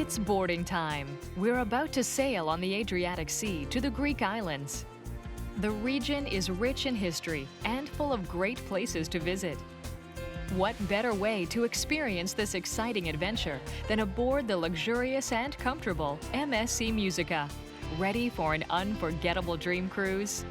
It's boarding time. We're about to sail on the Adriatic Sea to the Greek islands. The region is rich in history and full of great places to visit. What better way to experience this exciting adventure than aboard the luxurious and comfortable MSC Musica? Ready for an unforgettable dream cruise?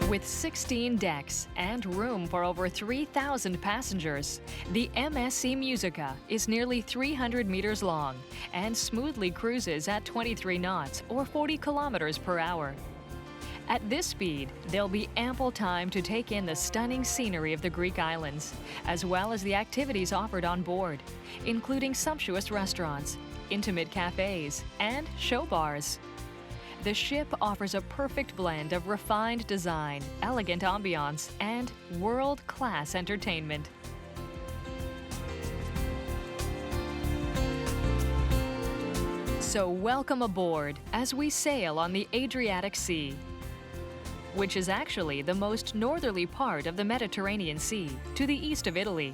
With 16 decks and room for over 3,000 passengers, the MSC Musica is nearly 300 meters long and smoothly cruises at 23 knots or 40 kilometers per hour. At this speed, there'll be ample time to take in the stunning scenery of the Greek islands, as well as the activities offered on board, including sumptuous restaurants, intimate cafes, and show bars. The ship offers a perfect blend of refined design, elegant ambiance, and world-class entertainment. So welcome aboard as we sail on the Adriatic Sea, which is actually the most northerly part of the Mediterranean Sea, to the east of Italy.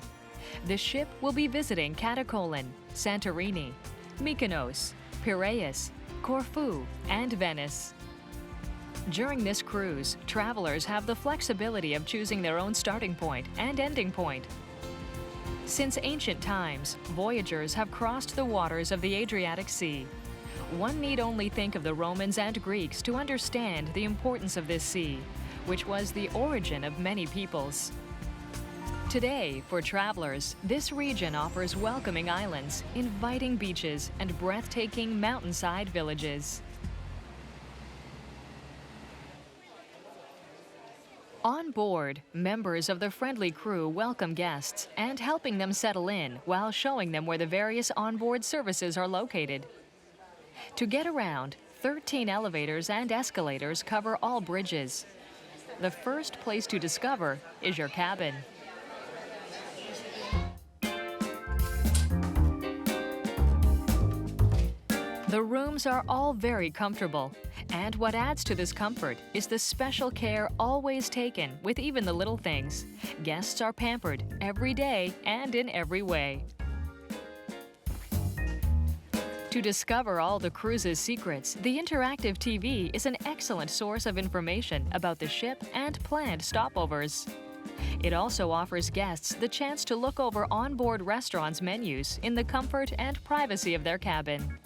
The ship will be visiting Katakolon, Santorini, Mykonos, Piraeus, Corfu, and Venice. During this cruise, travelers have the flexibility of choosing their own starting point and ending point. Since ancient times, voyagers have crossed the waters of the Adriatic Sea. One need only think of the Romans and Greeks to understand the importance of this sea, which was the origin of many peoples. Today, for travelers, this region offers welcoming islands, inviting beaches, and breathtaking mountainside villages. On board, members of the friendly crew welcome guests and helping them settle in while showing them where the various onboard services are located. To get around, 13 elevators and escalators cover all bridges. The first place to discover is your cabin. The rooms are all very comfortable, and what adds to this comfort is the special care always taken with even the little things. Guests are pampered every day and in every way. To discover all the cruise's secrets, the interactive TV is an excellent source of information about the ship and planned stopovers. It also offers guests the chance to look over onboard restaurants' menus in the comfort and privacy of their cabin.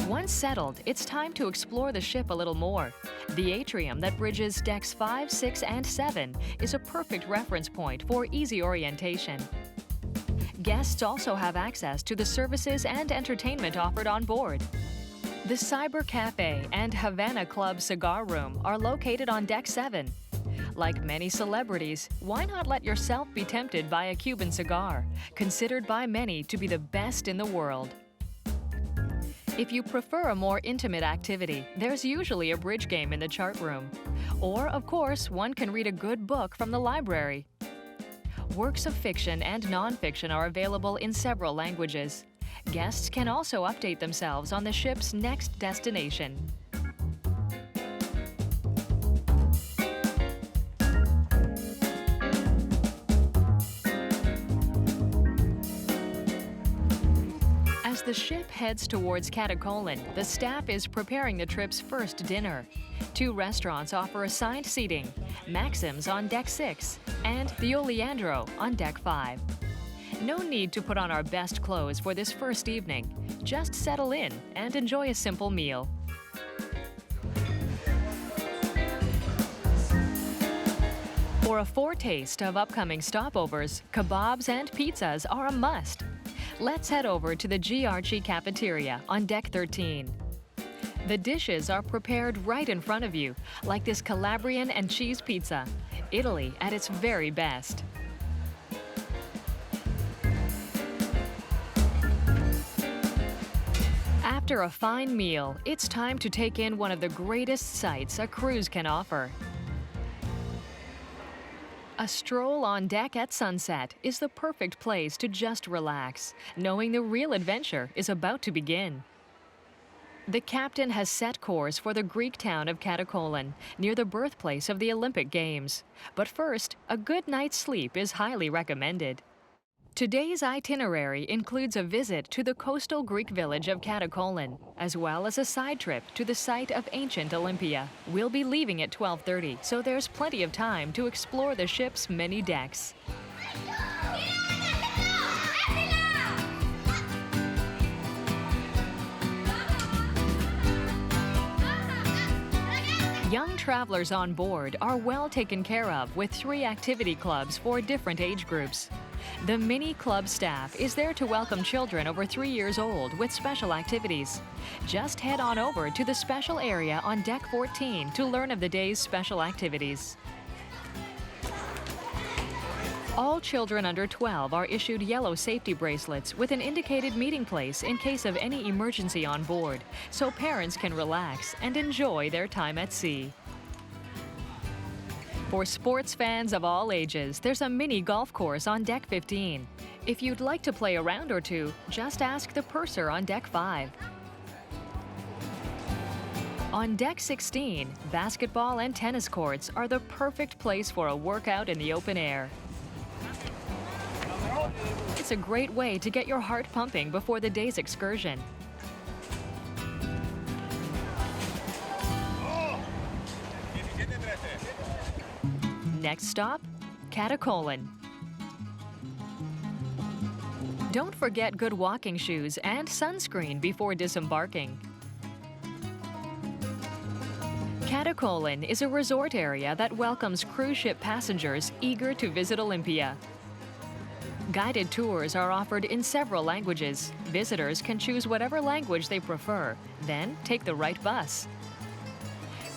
Once settled, it's time to explore the ship a little more. The atrium that bridges decks 5, 6, and 7 is a perfect reference point for easy orientation. Guests also have access to the services and entertainment offered on board. The Cyber Cafe and Havana Club cigar room are located on deck 7. Like many celebrities, why not let yourself be tempted by a Cuban cigar, considered by many to be the best in the world? If you prefer a more intimate activity, there's usually a bridge game in the chart room. Or, of course, one can read a good book from the library. Works of fiction and nonfiction are available in several languages. Guests can also update themselves on the ship's next destination. As the ship heads towards Katakolon, the staff is preparing the trip's first dinner. 2 restaurants offer assigned seating, Maxim's on deck 6 and the Oleandro on deck 5. No need to put on our best clothes for this first evening. Just settle in and enjoy a simple meal. For a foretaste of upcoming stopovers, kebabs and pizzas are a must. Let's head over to the Giarci Cafeteria on deck 13. The dishes are prepared right in front of you, like this Calabrian and cheese pizza, Italy at its very best. After a fine meal, it's time to take in one of the greatest sights a cruise can offer. A stroll on deck at sunset is the perfect place to just relax, knowing the real adventure is about to begin. The captain has set course for the Greek town of Katakolon, near the birthplace of the Olympic Games. But first, a good night's sleep is highly recommended. Today's itinerary includes a visit to the coastal Greek village of Katakolon, as well as a side trip to the site of ancient Olympia. We'll be leaving at 12:30, so there's plenty of time to explore the ship's many decks. Young travelers on board are well taken care of with 3 activity clubs for different age groups. The mini club staff is there to welcome children over 3 years old with special activities. Just head on over to the special area on Deck 14 to learn of the day's special activities. All children under 12 are issued yellow safety bracelets with an indicated meeting place in case of any emergency on board, so parents can relax and enjoy their time at sea. For sports fans of all ages, there's a mini golf course on Deck 15. If you'd like to play a round or two, just ask the purser on Deck 5. On Deck 16, basketball and tennis courts are the perfect place for a workout in the open air. It's a great way to get your heart pumping before the day's excursion. Next stop, Katakolon. Don't forget good walking shoes and sunscreen before disembarking. Katakolon is a resort area that welcomes cruise ship passengers eager to visit Olympia. Guided tours are offered in several languages. Visitors can choose whatever language they prefer, then take the right bus.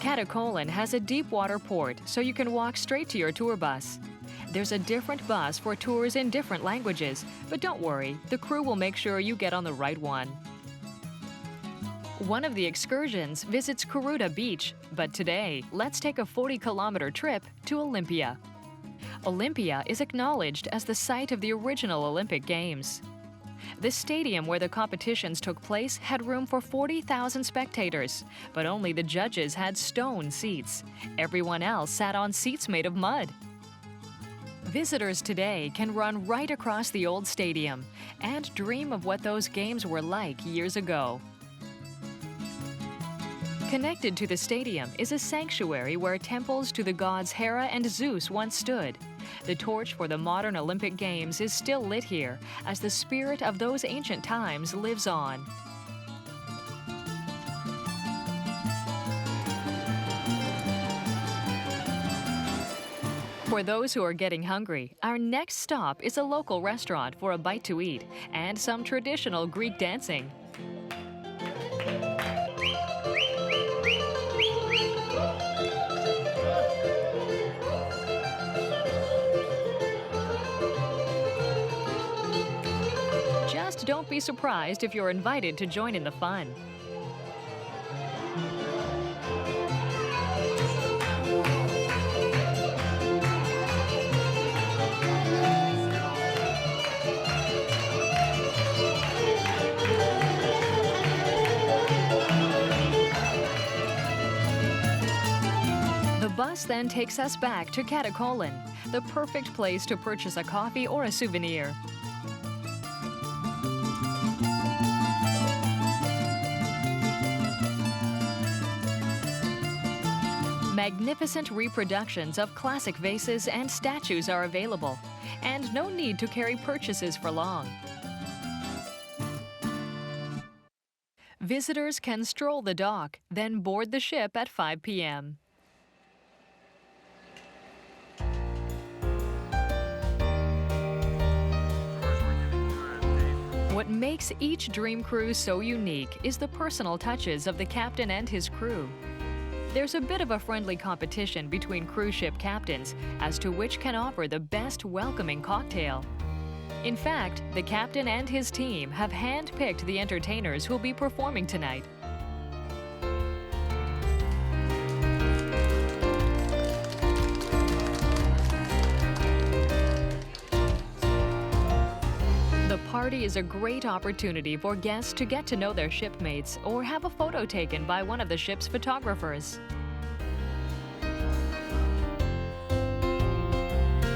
Katakolon has a deep water port, so you can walk straight to your tour bus. There's a different bus for tours in different languages, but don't worry, the crew will make sure you get on the right one. One of the excursions visits Kuruta Beach, but today, let's take a 40-kilometer trip to Olympia. Olympia is acknowledged as the site of the original Olympic Games. The stadium where the competitions took place had room for 40,000 spectators, but only the judges had stone seats. Everyone else sat on seats made of mud. Visitors today can run right across the old stadium and dream of what those games were like years ago. Connected to the stadium is a sanctuary where temples to the gods Hera and Zeus once stood. The torch for the modern Olympic Games is still lit here, as the spirit of those ancient times lives on. For those who are getting hungry, our next stop is a local restaurant for a bite to eat and some traditional Greek dancing. Just don't be surprised if you're invited to join in the fun. The bus then takes us back to Katakolon, the perfect place to purchase a coffee or a souvenir. Magnificent reproductions of classic vases and statues are available, and no need to carry purchases for long. Visitors can stroll the dock, then board the ship at 5 p.m. What makes each dream cruise so unique is the personal touches of the captain and his crew. There's a bit of a friendly competition between cruise ship captains as to which can offer the best welcoming cocktail. In fact, the captain and his team have hand-picked the entertainers who'll be performing tonight. party is a great opportunity for guests to get to know their shipmates or have a photo taken by one of the ship's photographers.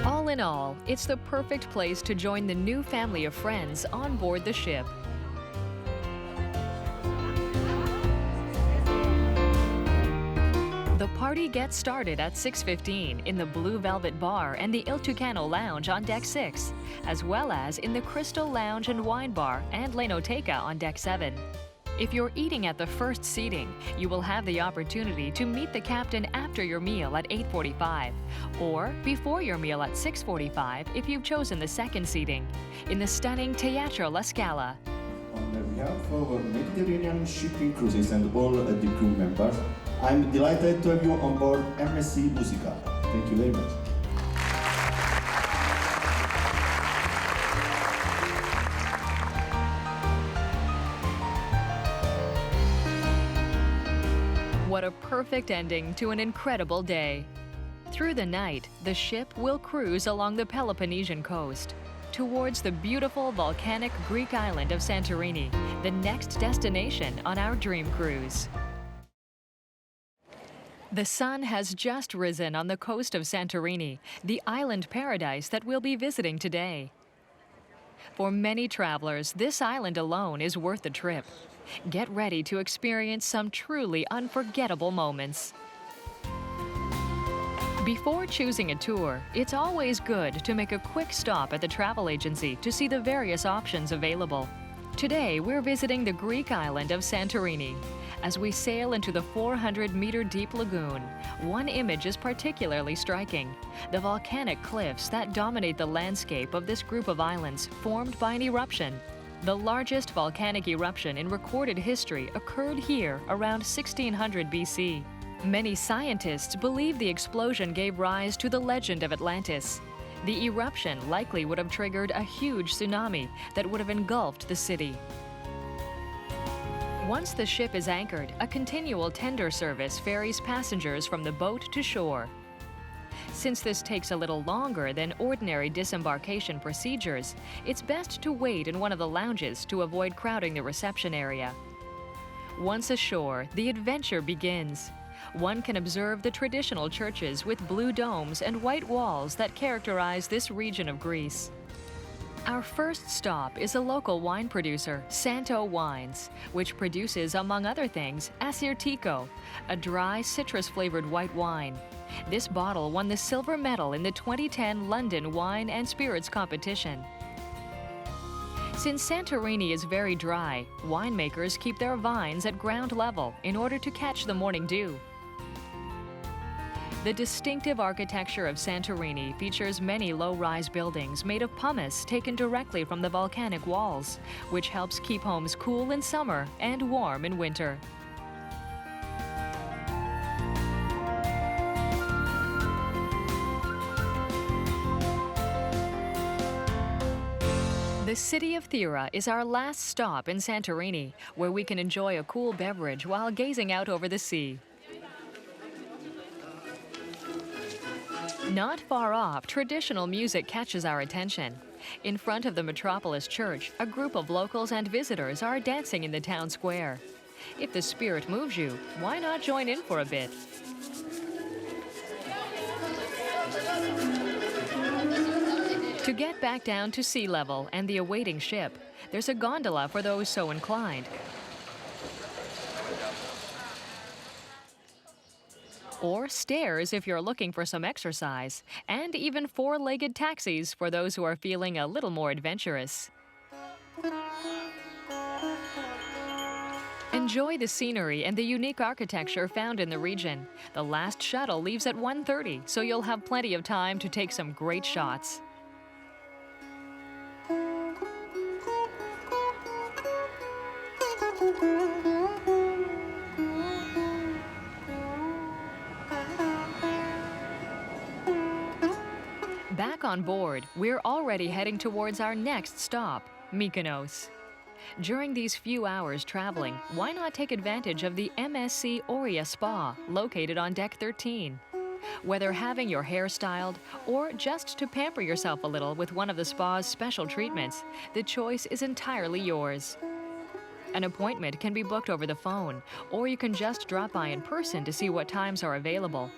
All in all, it's the perfect place to join the new family of friends on board the ship. The party gets started at 6:15 in the Blue Velvet Bar and the Il Tucano Lounge on Deck 6, as well as in the Crystal Lounge and Wine Bar and L'Enoteca on Deck 7. If you're eating at the first seating, you will have the opportunity to meet the captain after your meal at 8:45, or before your meal at 6:45 if you've chosen the second seating, in the stunning Teatro La Scala. On behalf of Mediterranean shipping cruises and all the crew members, I'm delighted to have you on board MSC Musica. Thank you very much. What a perfect ending to an incredible day. Through the night, the ship will cruise along the Peloponnesian coast towards the beautiful volcanic Greek island of Santorini, the next destination on our dream cruise. The sun has just risen on the coast of Santorini, the island paradise that we'll be visiting today. For many travelers, this island alone is worth the trip. Get ready to experience some truly unforgettable moments. Before choosing a tour, it's always good to make a quick stop at the travel agency to see the various options available. Today, we're visiting the Greek island of Santorini. As we sail into the 400-meter-deep lagoon, one image is particularly striking: the volcanic cliffs that dominate the landscape of this group of islands formed by an eruption. The largest volcanic eruption in recorded history occurred here around 1600 BC. Many scientists believe the explosion gave rise to the legend of Atlantis. The eruption likely would have triggered a huge tsunami that would have engulfed the city. Once the ship is anchored, a continual tender service ferries passengers from the boat to shore. Since this takes a little longer than ordinary disembarkation procedures, it's best to wait in one of the lounges to avoid crowding the reception area. Once ashore, the adventure begins. One can observe the traditional churches with blue domes and white walls that characterize this region of Greece. Our first stop is a local wine producer, Santo Wines, which produces, among other things, Assyrtiko, a dry, citrus-flavored white wine. This bottle won the silver medal in the 2010 London Wine and Spirits Competition. Since Santorini is very dry, winemakers keep their vines at ground level in order to catch the morning dew. The distinctive architecture of Santorini features many low-rise buildings made of pumice taken directly from the volcanic walls, which helps keep homes cool in summer and warm in winter. The city of Thera is our last stop in Santorini, where we can enjoy a cool beverage while gazing out over the sea. Not far off, traditional music catches our attention. In front of the Metropolis Church, a group of locals and visitors are dancing in the town square. If the spirit moves you, why not join in for a bit? To get back down to sea level and the awaiting ship, there's a gondola for those so inclined. Or stairs if you're looking for some exercise, and even four-legged taxis for those who are feeling a little more adventurous. Enjoy the scenery and the unique architecture found in the region. The last shuttle leaves at 1:30, so you'll have plenty of time to take some great shots. Back on board, we're already heading towards our next stop, Mykonos. During these few hours traveling, why not take advantage of the MSC Aurea Spa, located on Deck 13? Whether having your hair styled or just to pamper yourself a little with one of the spa's special treatments, the choice is entirely yours. An appointment can be booked over the phone, or you can just drop by in person to see what times are available.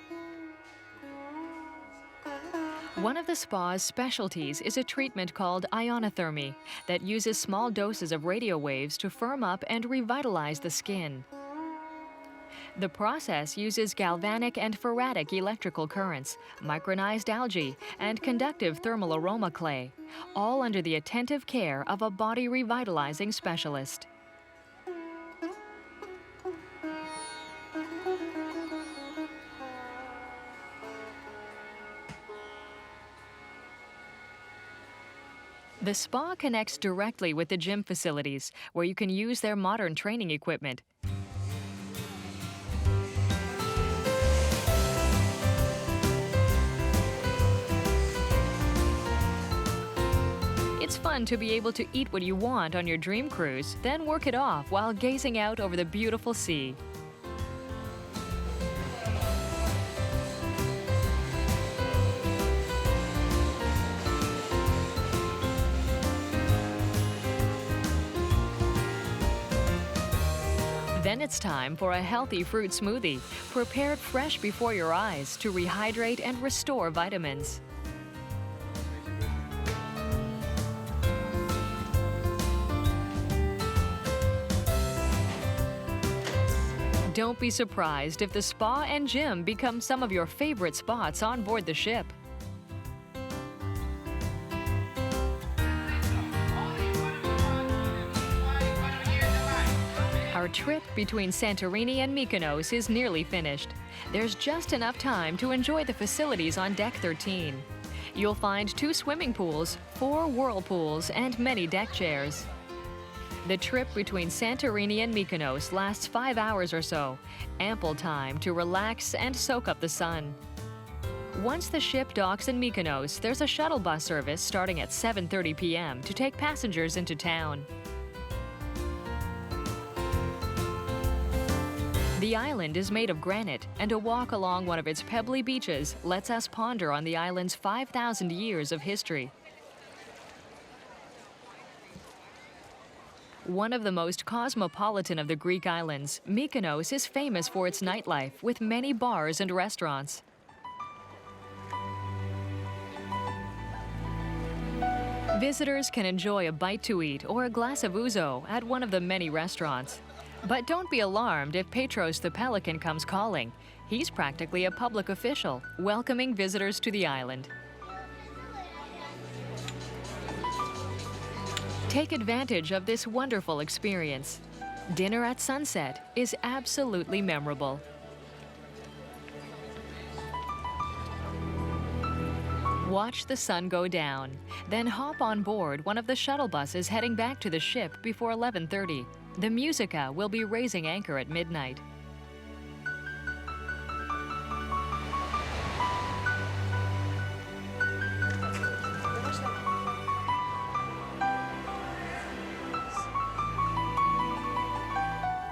One of the spa's specialties is a treatment called ionothermy that uses small doses of radio waves to firm up and revitalize the skin. The process uses galvanic and faradic electrical currents, micronized algae, and conductive thermal aroma clay, all under the attentive care of a body revitalizing specialist. The spa connects directly with the gym facilities, where you can use their modern training equipment. It's fun to be able to eat what you want on your dream cruise, then work it off while gazing out over the beautiful sea. Then it's time for a healthy fruit smoothie, prepared fresh before your eyes to rehydrate and restore vitamins. Don't be surprised if the spa and gym become some of your favorite spots on board the ship. Our trip between Santorini and Mykonos is nearly finished. There's just enough time to enjoy the facilities on Deck 13. You'll find 2 swimming pools, 4 whirlpools, and many deck chairs. The trip between Santorini and Mykonos lasts 5 hours or so, ample time to relax and soak up the sun. Once the ship docks in Mykonos, there's a shuttle bus service starting at 7:30 p.m. to take passengers into town. The island is made of granite, and a walk along one of its pebbly beaches lets us ponder on the island's 5,000 years of history. One of the most cosmopolitan of the Greek islands, Mykonos is famous for its nightlife, with many bars and restaurants. Visitors can enjoy a bite to eat or a glass of ouzo at one of the many restaurants. But don't be alarmed if Petros the pelican comes calling. He's practically a public official, welcoming visitors to the island. Take advantage of this wonderful experience. Dinner at sunset is absolutely memorable. Watch the sun go down, then hop on board one of the shuttle buses heading back to the ship before 11:30. The Musica will be raising anchor at midnight.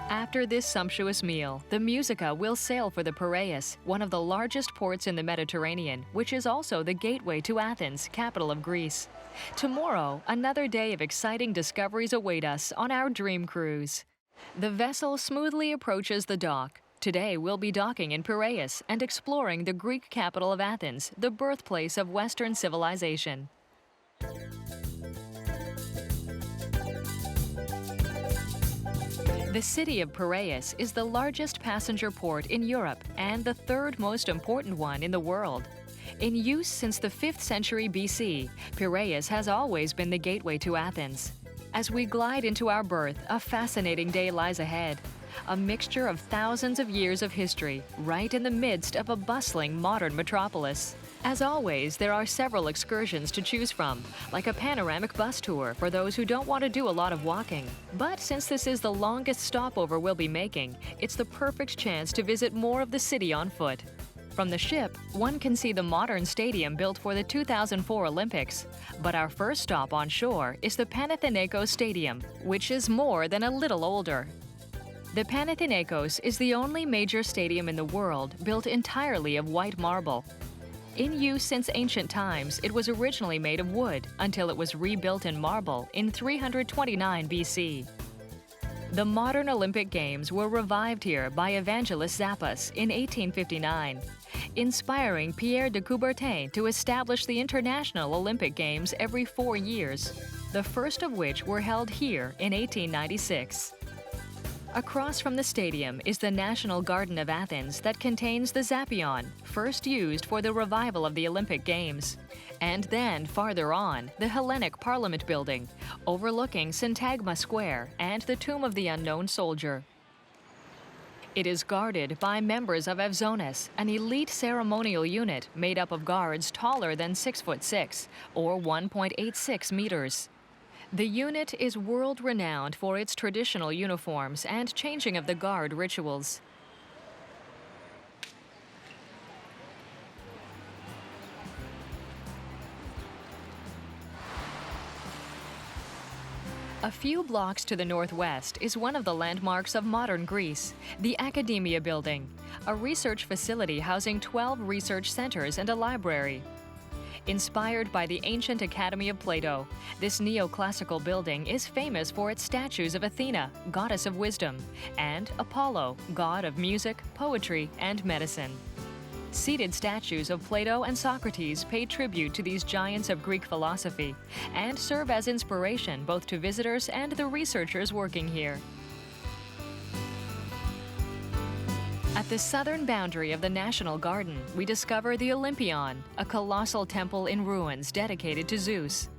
After this sumptuous meal, the Musica will sail for the Piraeus, one of the largest ports in the Mediterranean, which is also the gateway to Athens, capital of Greece. Tomorrow, another day of exciting discoveries await us on our dream cruise. The vessel smoothly approaches the dock. Today, we'll be docking in Piraeus and exploring the Greek capital of Athens, the birthplace of Western civilization. The city of Piraeus is the largest passenger port in Europe and the 3rd most important one in the world. In use since the 5th century BC, Piraeus has always been the gateway to Athens. As we glide into our berth, a fascinating day lies ahead. A mixture of thousands of years of history, right in the midst of a bustling modern metropolis. As always, there are several excursions to choose from, like a panoramic bus tour for those who don't want to do a lot of walking. But since this is the longest stopover we'll be making, it's the perfect chance to visit more of the city on foot. From the ship, one can see the modern stadium built for the 2004 Olympics. But our first stop on shore is the Panathinaikos Stadium, which is more than a little older. The Panathinaikos is the only major stadium in the world built entirely of white marble. In use since ancient times, it was originally made of wood until it was rebuilt in marble in 329 BC. The modern Olympic Games were revived here by Evangelos Zappas in 1859, inspiring Pierre de Coubertin to establish the International Olympic Games every 4 years, the first of which were held here in 1896. Across from the stadium is the National Garden of Athens that contains the Zappion, first used for the revival of the Olympic Games. And then, farther on, the Hellenic Parliament building, overlooking Syntagma Square and the Tomb of the Unknown Soldier. It is guarded by members of Evzones, an elite ceremonial unit made up of guards taller than 6'6", or 1.86 meters. The unit is world-renowned for its traditional uniforms and changing of the guard rituals. A few blocks to the northwest is one of the landmarks of modern Greece, the Academia Building, a research facility housing 12 research centers and a library. Inspired by the ancient Academy of Plato, this neoclassical building is famous for its statues of Athena, goddess of wisdom, and Apollo, god of music, poetry, and medicine. Seated statues of Plato and Socrates pay tribute to these giants of Greek philosophy and serve as inspiration both to visitors and the researchers working here. At the southern boundary of the National Garden, we discover the Olympion, a colossal temple in ruins dedicated to Zeus.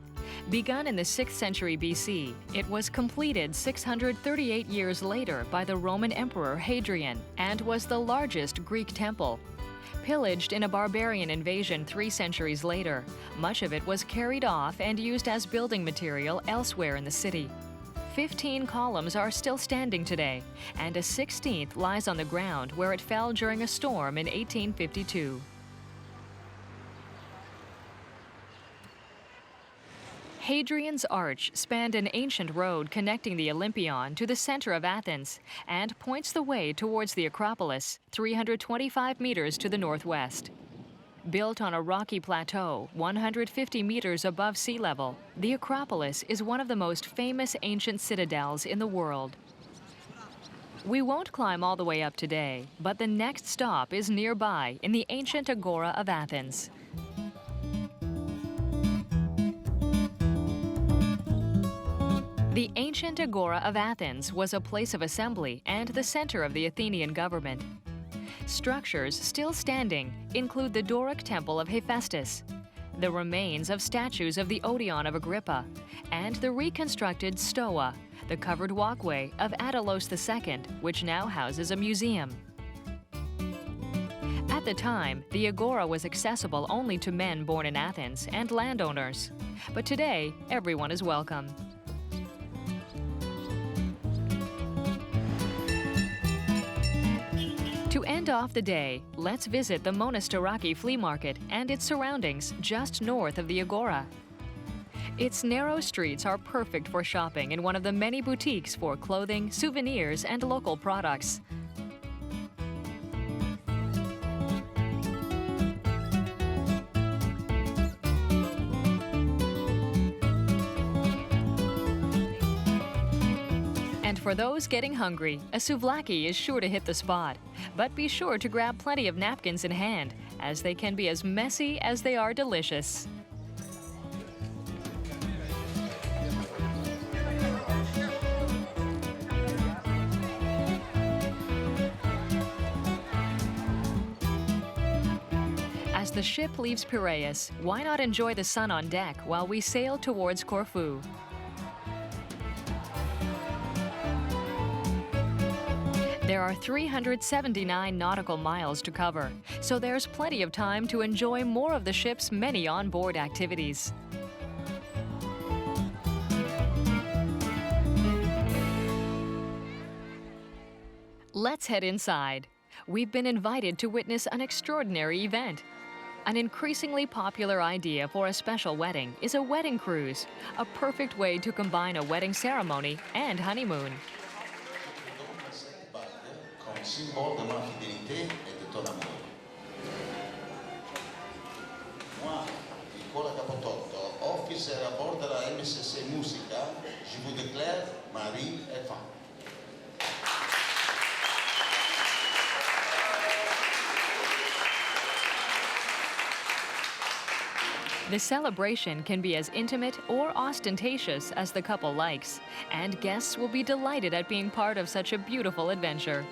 Begun in the 6th century BC, it was completed 638 years later by the Roman Emperor Hadrian and was the largest Greek temple. Pillaged in a barbarian invasion 3 centuries later, much of it was carried off and used as building material elsewhere in the city. 15 columns are still standing today, and a 16th lies on the ground where it fell during a storm in 1852. Hadrian's Arch spanned an ancient road connecting the Olympion to the center of Athens and points the way towards the Acropolis, 325 meters to the northwest. Built on a rocky plateau 150 meters above sea level, the Acropolis is one of the most famous ancient citadels in the world. We won't climb all the way up today, but the next stop is nearby in the ancient Agora of Athens. The ancient Agora of Athens was a place of assembly and the center of the Athenian government. Structures still standing include the Doric Temple of Hephaestus, the remains of statues of the Odeon of Agrippa, and the reconstructed Stoa, the covered walkway of Attilos II, which now houses a museum. At the time, the Agora was accessible only to men born in Athens and landowners, but today everyone is welcome. To end off the day, let's visit the Monastiraki Flea Market and its surroundings just north of the Agora. Its narrow streets are perfect for shopping in one of the many boutiques for clothing, souvenirs, and local products. And for those getting hungry, a souvlaki is sure to hit the spot. But be sure to grab plenty of napkins in hand, as they can be as messy as they are delicious. As the ship leaves Piraeus, why not enjoy the sun on deck while we sail towards Corfu? There are 379 nautical miles to cover, so there's plenty of time to enjoy more of the ship's many onboard activities. Let's head inside. We've been invited to witness an extraordinary event. An increasingly popular idea for a special wedding is a wedding cruise, a perfect way to combine a wedding ceremony and honeymoon. symbole de ma fidélité et de ton amour. Moi, Nicola Capototto, officer à bord de la MSC Musica, je vous déclare mari et femme. The celebration can be as intimate or ostentatious as the couple likes, and guests will be delighted at being part of such a beautiful adventure.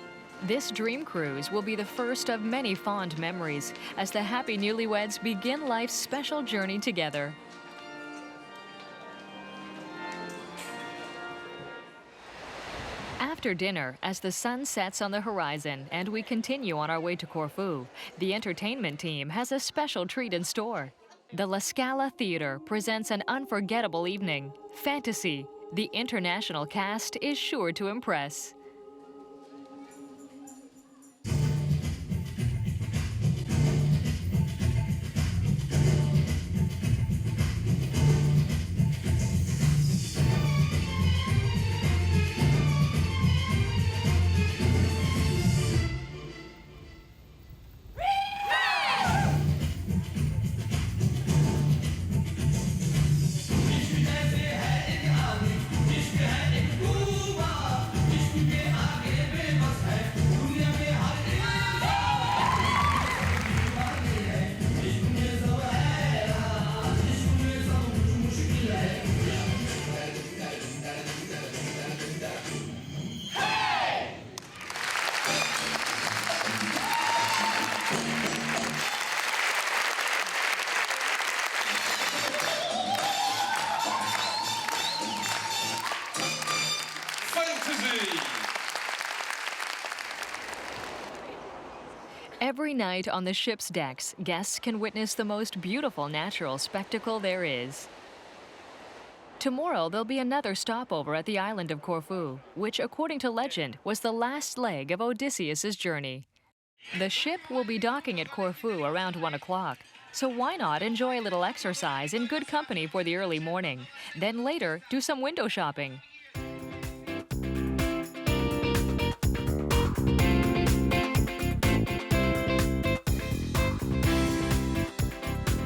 This dream cruise will be the first of many fond memories as the happy newlyweds begin life's special journey together. After dinner, as the sun sets on the horizon and we continue on our way to Corfu, the entertainment team has a special treat in store. The La Scala Theater presents an unforgettable evening. Fantasy. The international cast is sure to impress. Every night on the ship's decks, guests can witness the most beautiful natural spectacle there is. Tomorrow, there'll be another stopover at the island of Corfu, which, according to legend, was the last leg of Odysseus' journey. The ship will be docking at Corfu around 1 o'clock, so why not enjoy a little exercise in good company for the early morning, then later do some window shopping.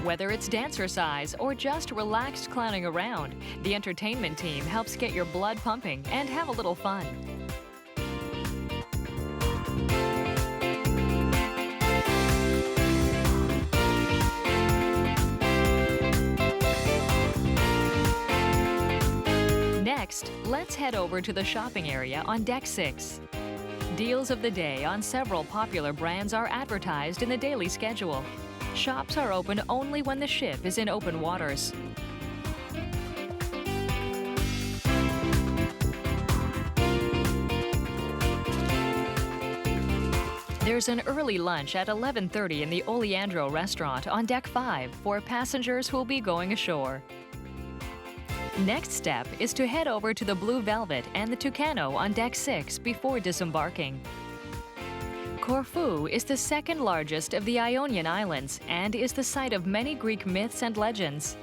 Whether it's dancercise or just relaxed clowning around, the entertainment team helps get your blood pumping and have a little fun. Next, let's head over to the shopping area on Deck 6. Deals of the day on several popular brands are advertised in the daily schedule. Shops are open only when the ship is in open waters. There's an early lunch at 11:30 in the Oleandro restaurant on Deck 5 for passengers who will be going ashore. Next step is to head over to the Blue Velvet and the Tucano on Deck 6 before disembarking. Corfu is the second largest of the Ionian Islands and is the site of many Greek myths and legends.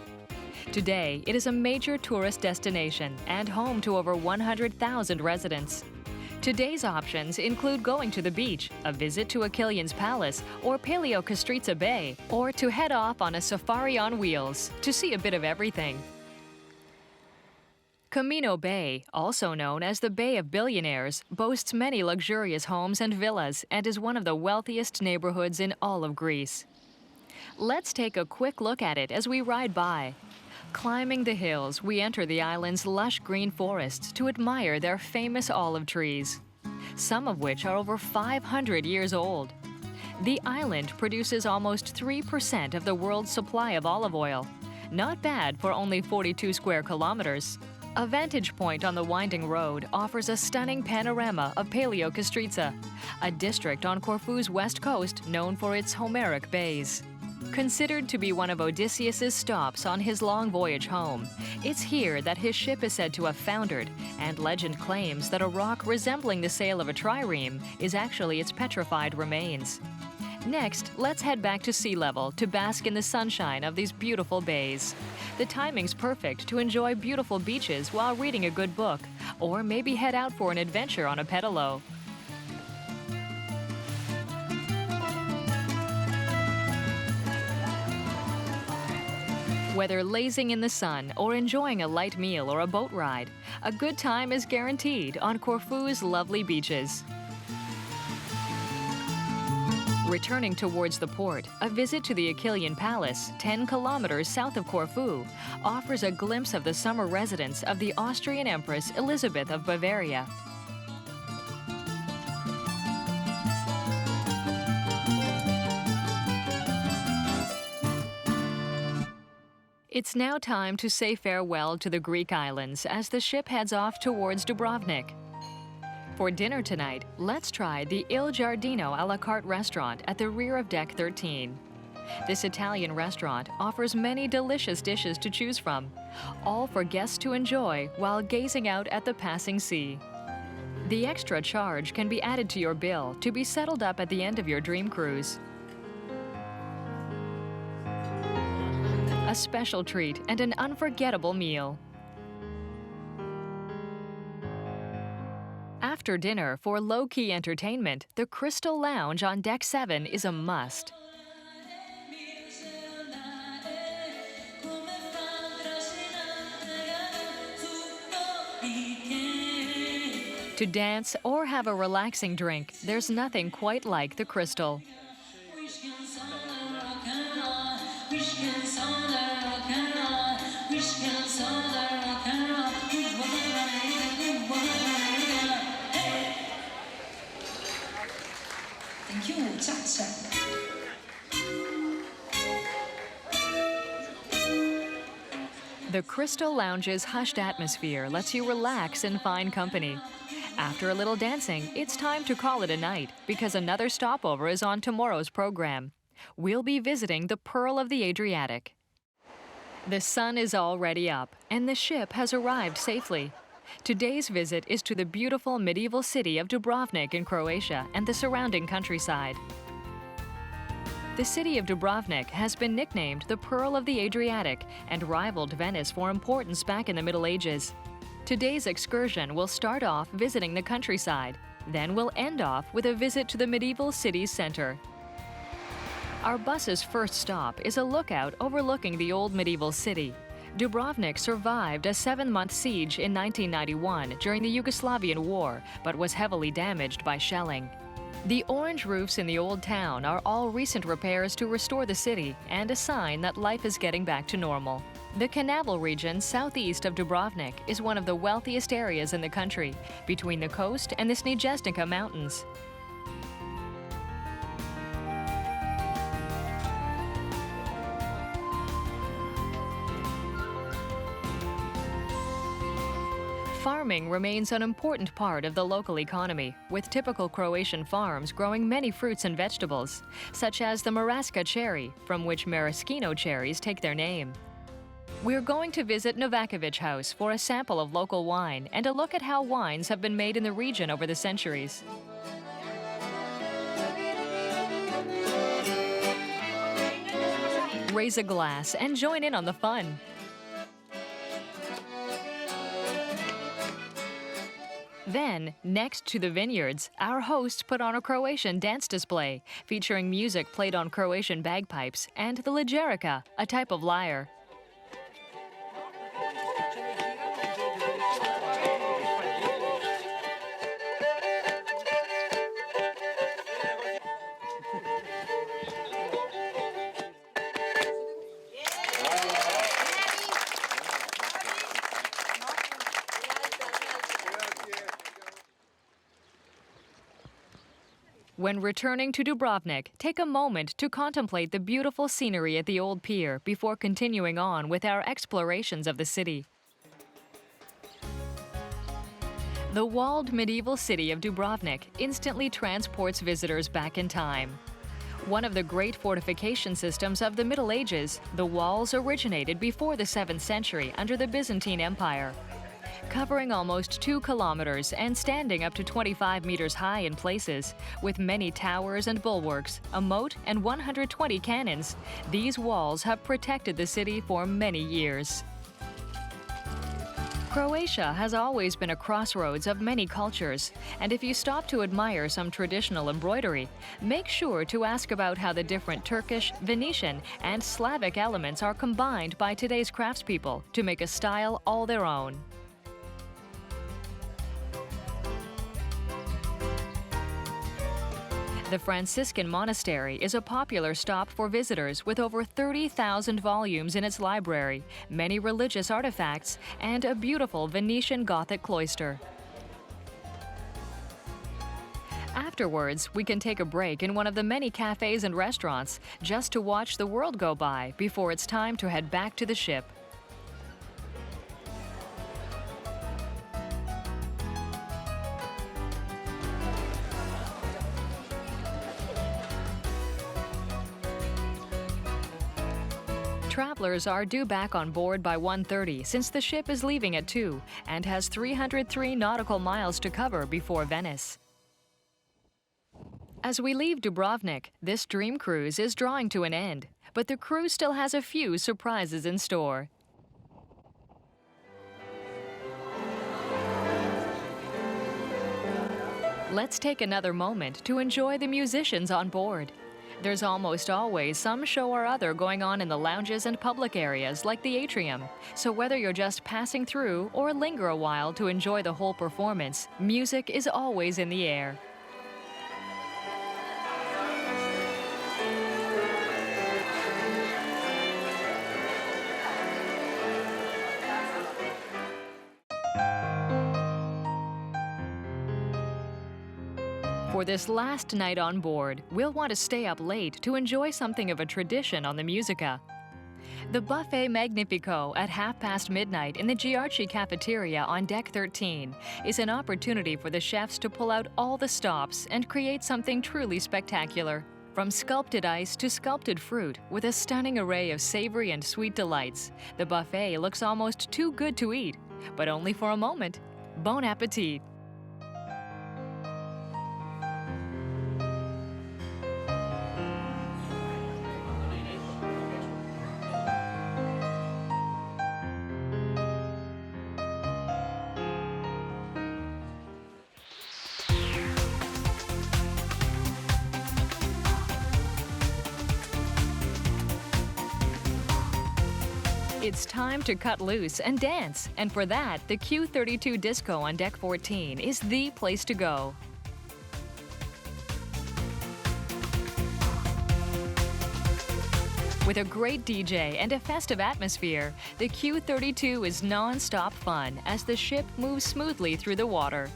Today, it is a major tourist destination and home to over 100,000 residents. Today's options include going to the beach, a visit to Achillean's Palace or Paleokastritsa Bay, or to head off on a safari on wheels to see a bit of everything. Camino Bay, also known as the Bay of Billionaires, boasts many luxurious homes and villas and is one of the wealthiest neighborhoods in all of Greece. Let's take a quick look at it as we ride by. Climbing the hills, we enter the island's lush green forests to admire their famous olive trees, some of which are over 500 years old. The island produces almost 3% of the world's supply of olive oil. Not bad for only 42 square kilometers. A vantage point on the winding road offers a stunning panorama of Paleokastritsa, a district on Corfu's west coast known for its Homeric bays. Considered to be one of Odysseus' stops on his long voyage home, it's here that his ship is said to have foundered, and legend claims that a rock resembling the sail of a trireme is actually its petrified remains. Next, let's head back to sea level to bask in the sunshine of these beautiful bays. The timing's perfect to enjoy beautiful beaches while reading a good book, or maybe head out for an adventure on a pedalo. Whether lazing in the sun or enjoying a light meal or a boat ride, a good time is guaranteed on Corfu's lovely beaches. Returning towards the port, a visit to the Achillean Palace, 10 kilometers south of Corfu, offers a glimpse of the summer residence of the Austrian Empress Elizabeth of Bavaria. It's now time to say farewell to the Greek islands as the ship heads off towards Dubrovnik. For dinner tonight, let's try the Il Giardino a la carte restaurant at the rear of Deck 13. This Italian restaurant offers many delicious dishes to choose from, all for guests to enjoy while gazing out at the passing sea. The extra charge can be added to your bill to be settled up at the end of your dream cruise. A special treat and an unforgettable meal. After dinner, for low-key entertainment, the Crystal Lounge on Deck 7 is a must. To dance or have a relaxing drink, there's nothing quite like the Crystal. The Crystal Lounge's hushed atmosphere lets you relax in fine company. After a little dancing, it's time to call it a night because another stopover is on tomorrow's program. We'll be visiting the Pearl of the Adriatic. The sun is already up and the ship has arrived safely. Today's visit is to the beautiful medieval city of Dubrovnik in Croatia and the surrounding countryside. The city of Dubrovnik has been nicknamed the Pearl of the Adriatic and rivaled Venice for importance back in the Middle Ages. Today's excursion will start off visiting the countryside, then we'll end off with a visit to the medieval city's center. Our bus's first stop is a lookout overlooking the old medieval city. Dubrovnik survived a 7-month siege in 1991 during the Yugoslavian War, but was heavily damaged by shelling. The orange roofs in the old town are all recent repairs to restore the city and a sign that life is getting back to normal. The Canal region southeast of Dubrovnik is one of the wealthiest areas in the country, between the coast and the Snježnica Mountains. Farming remains an important part of the local economy, with typical Croatian farms growing many fruits and vegetables, such as the Maraska cherry, from which maraschino cherries take their name. We're going to visit Novaković House for a sample of local wine and a look at how wines have been made in the region over the centuries. Raise a glass and join in on the fun. Then, next to the vineyards, our hosts put on a Croatian dance display featuring music played on Croatian bagpipes and the ligerica, a type of lyre. When returning to Dubrovnik, take a moment to contemplate the beautiful scenery at the old pier before continuing on with our explorations of the city. The walled medieval city of Dubrovnik instantly transports visitors back in time. One of the great fortification systems of the Middle Ages, the walls originated before the 7th century under the Byzantine Empire. Covering almost 2 kilometers and standing up to 25 meters high in places, with many towers and bulwarks, a moat, and 120 cannons, these walls have protected the city for many years. Croatia has always been a crossroads of many cultures, and if you stop to admire some traditional embroidery, make sure to ask about how the different Turkish, Venetian, and Slavic elements are combined by today's craftspeople to make a style all their own. The Franciscan Monastery is a popular stop for visitors with over 30,000 volumes in its library, many religious artifacts, and a beautiful Venetian Gothic cloister. Afterwards, we can take a break in one of the many cafes and restaurants just to watch the world go by before it's time to head back to the ship. Travelers are due back on board by 1:30 since the ship is leaving at 2 and has 303 nautical miles to cover before Venice. As we leave Dubrovnik, this dream cruise is drawing to an end, but the cruise still has a few surprises in store. Let's take another moment to enjoy the musicians on board. There's almost always some show or other going on in the lounges and public areas like the atrium. So whether you're just passing through or linger a while to enjoy the whole performance, music is always in the air. For this last night on board, we'll want to stay up late to enjoy something of a tradition on the Musica. The Buffet Magnifico at midnight in the Giarci cafeteria on Deck 13 is an opportunity for the chefs to pull out all the stops and create something truly spectacular. From sculpted ice to sculpted fruit, with a stunning array of savory and sweet delights, the buffet looks almost too good to eat, but only for a moment. Bon appetit! It's time to cut loose and dance, and for that, the Q32 Disco on Deck 14 is the place to go. With a great DJ and a festive atmosphere, the Q32 is non-stop fun as the ship moves smoothly through the water.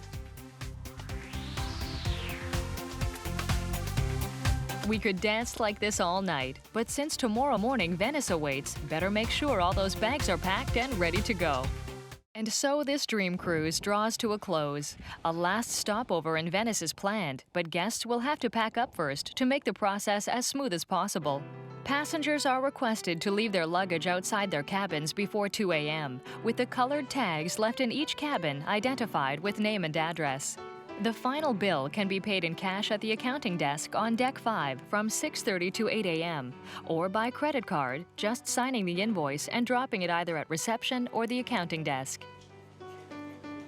We could dance like this all night, but since tomorrow morning Venice awaits, better make sure all those bags are packed and ready to go. And so this dream cruise draws to a close. A last stopover in Venice is planned, but guests will have to pack up first to make the process as smooth as possible. Passengers are requested to leave their luggage outside their cabins before 2 a.m., with the colored tags left in each cabin identified with name and address. The final bill can be paid in cash at the accounting desk on Deck 5 from 6:30 to 8 a.m. or by credit card, just signing the invoice and dropping it either at reception or the accounting desk.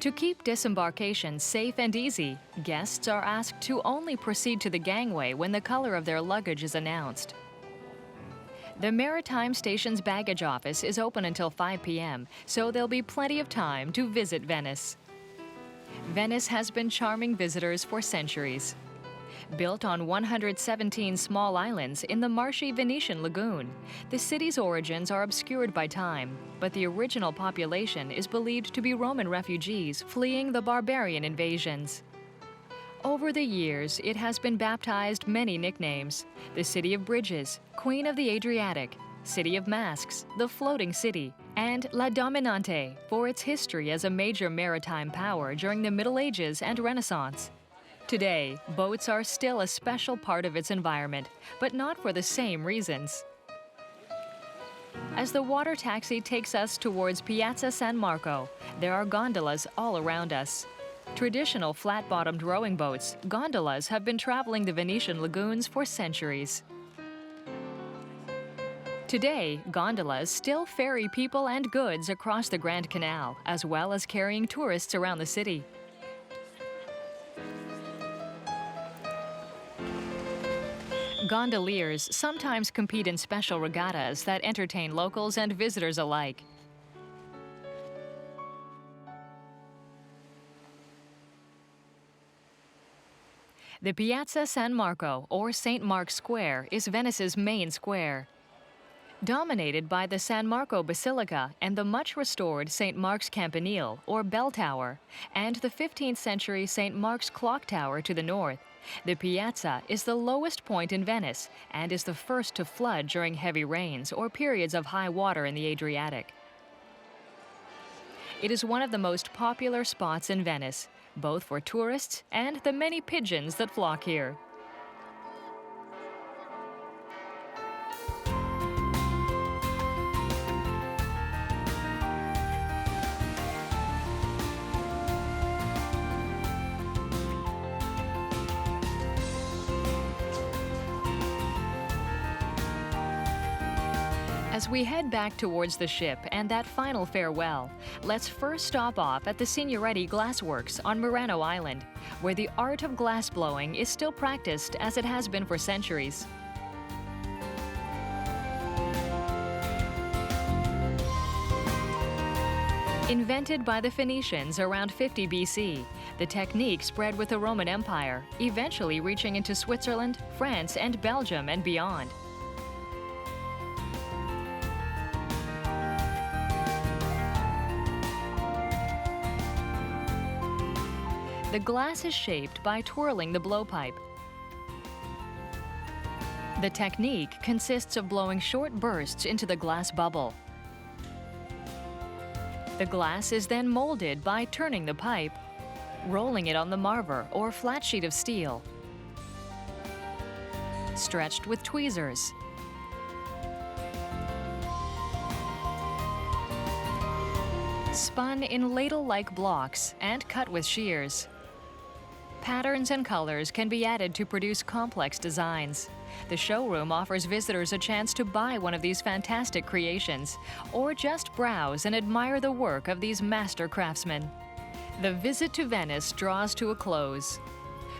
To keep disembarkation safe and easy, guests are asked to only proceed to the gangway when the color of their luggage is announced. The Maritime Station's baggage office is open until 5 p.m., so there'll be plenty of time to visit Venice. Venice has been charming visitors for centuries. Built on 117 small islands in the marshy Venetian lagoon, the city's origins are obscured by time, but the original population is believed to be Roman refugees fleeing the barbarian invasions. Over the years, it has been baptized many nicknames: the City of Bridges, Queen of the Adriatic, City of Masks, the Floating City, and La Dominante for its history as a major maritime power during the Middle Ages and Renaissance. Today, boats are still a special part of its environment, but not for the same reasons. As the water taxi takes us towards Piazza San Marco, there are gondolas all around us. Traditional flat-bottomed rowing boats, gondolas have been traveling the Venetian lagoons for centuries. Today, gondolas still ferry people and goods across the Grand Canal, as well as carrying tourists around the city. Gondoliers sometimes compete in special regattas that entertain locals and visitors alike. The Piazza San Marco, or St. Mark's Square, is Venice's main square. Dominated by the San Marco Basilica and the much-restored St. Mark's Campanile, or bell tower, and the 15th century St. Mark's Clock Tower to the north, the piazza is the lowest point in Venice and is the first to flood during heavy rains or periods of high water in the Adriatic. It is one of the most popular spots in Venice, both for tourists and the many pigeons that flock here. As we head back towards the ship and that final farewell, let's first stop off at the Signoretti Glassworks on Murano Island, where the art of glassblowing is still practiced as it has been for centuries. Invented by the Phoenicians around 50 BC, the technique spread with the Roman Empire, eventually reaching into Switzerland, France, and Belgium and beyond. The glass is shaped by twirling the blowpipe. The technique consists of blowing short bursts into the glass bubble. The glass is then molded by turning the pipe, rolling it on the marver or flat sheet of steel, stretched with tweezers, spun in ladle-like blocks, and cut with shears. Patterns and colors can be added to produce complex designs. The showroom offers visitors a chance to buy one of these fantastic creations, or just browse and admire the work of these master craftsmen. The visit to Venice draws to a close.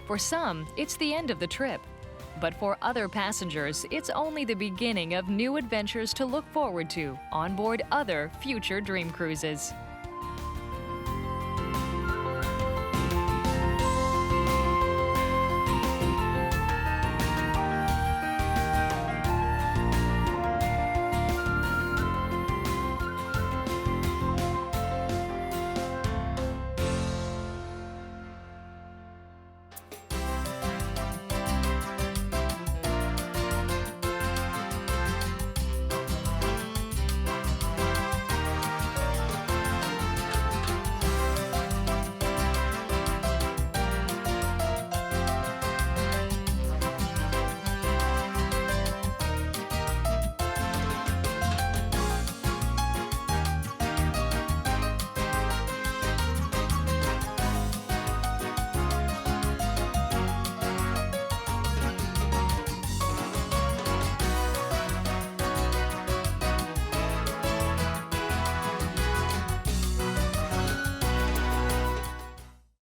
For some, it's the end of the trip. But for other passengers, it's only the beginning of new adventures to look forward to on board other future dream cruises.